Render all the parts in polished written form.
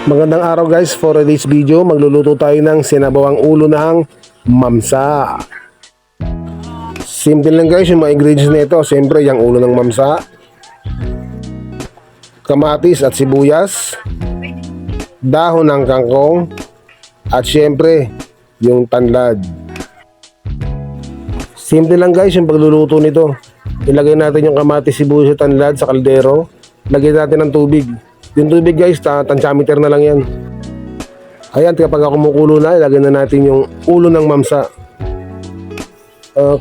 Magandang araw guys, for this video magluluto tayo ng sinabawang ulo ng mamsa. Simple lang guys yung mga ingredients nito. Siyempre yung ulo ng mamsa, kamatis at sibuyas, dahon ng kangkong, at siyempre yung tanlad. Simple lang guys yung pagluluto nito. Ilagay natin yung kamatis, sibuyas at tanlad sa kaldero. Lagyan natin ng tubig. Yung tubig guys, tansyameter na lang yan. Ayan, kapag kumukulo na, ilagay na natin yung ulo ng mamsa.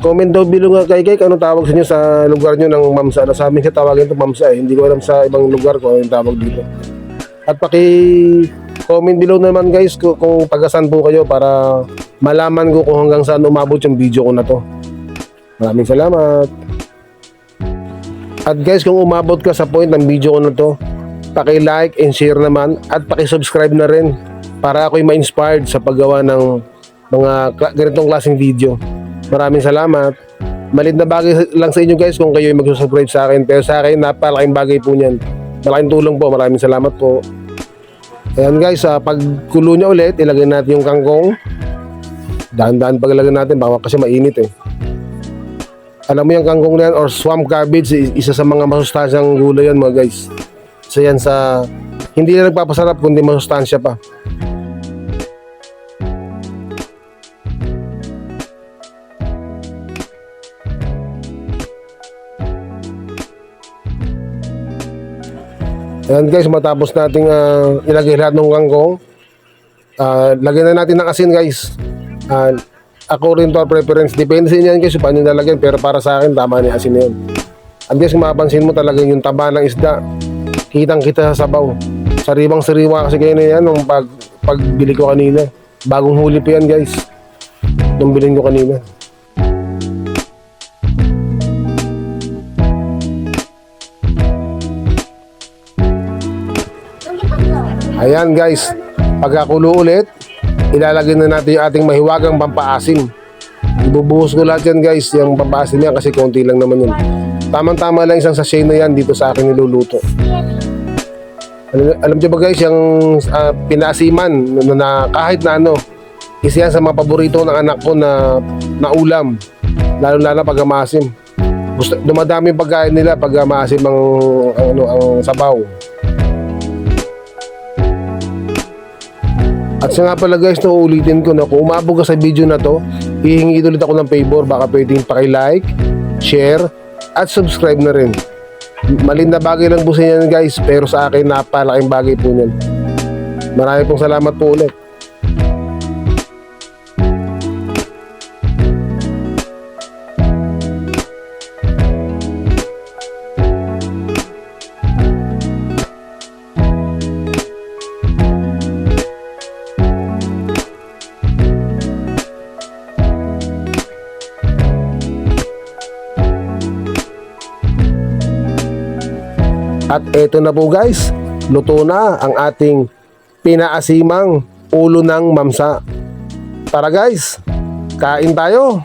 Comment daw below nga kay anong tawag sa inyo sa lugar nyo ng mamsa. Sa amin siya tawagin ito mamsa eh. Hindi ko alam sa ibang lugar kung anong tawag dito. At comment below naman guys kung tagasan po kayo para malaman ko kung hanggang saan umabot yung video ko na to. Maraming salamat. At guys, kung umabot ka sa point ng video ko na to, paki-like and share naman at paki-subscribe na rin para ako'y ma-inspired sa paggawa ng mga ganitong klaseng video. Maraming salamat. Maliit na bagay lang sa inyo guys kung kayo'y mag-subscribe sa akin, pero sa akin napakalaking bagay po niyan. Malaking tulong po. Maraming salamat po. Ayan guys, pagkulo niya ulit, ilagay natin yung kangkong. Dahan-dahan paglagay natin baka kasi mainit eh. Alam mo yung kangkong na yan or swamp cabbage, isa sa mga masustansyang gulay yan mga guys. So yan sa hindi na nagpapasarap kundi masustansya pa. Ayan guys, matapos nating ilagay lahat ng kangkong, lagyan na natin ng asin guys. According to our preference, depende sa inyo yan guys kung paano nalagyan, pero para sa akin tama na yung asin na yun. At guys, kung mapapansin mo talaga yung taba ng isda, kitang kita sa sabaw. Sariwang sariwa kasi kayo na yan nung pagbili ko kanina. Bagong huli pa yan guys, nung bilhin ko kanina. Ayan guys, pagkakulo ulit, ilalagay na natin yung ating mahiwagang pampaasim. Ibubuhos ko lahat yan guys, yung pampaasim yan kasi konti lang naman yun. Tamang-tama lang isang sachet na yan dito sa akin niluluto. Alam nyo ba guys, yung pinasiman na kahit na ano, isa yan sa mga paborito ng anak ko na ulam, lalo-lalo pag maasim. Dumadami yung pagkain nila pag maasim ang sabaw. At siya nga pala guys, ulitin ko na kung umabog ka sa video na to, hihingi ulit ako ng favor. Baka pwedeng paki-like, share, at subscribe na rin. Maliit na bagay lang po sa inyo guys, pero sa akin napalaking bagay po niyan. Maraming pong salamat po ulit. At eto na po guys, luto na ang ating pinaasimang ulo ng mamsa. Tara guys, kain tayo.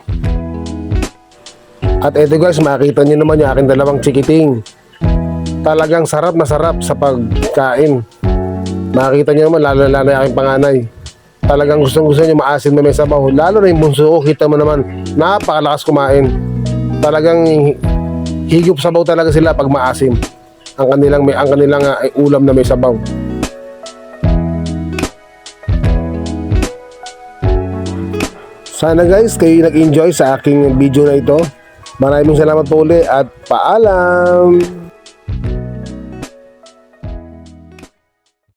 At eto guys, makikita nyo naman yung aking dalawang chikiting. Talagang sarap na sarap sa pagkain. Makikita nyo naman, lalo-lalo yung aking panganay. Talagang gustong-gusto nyo maasim na may sabaw. Lalo na yung bunso ko, kita mo naman, napakalakas kumain. Talagang higop sabaw talaga sila pag maasim. Ang kanilang ulam na may sabaw. Sana guys kayo nag-enjoy sa aking video na ito. Maraming salamat po ulit at paalam.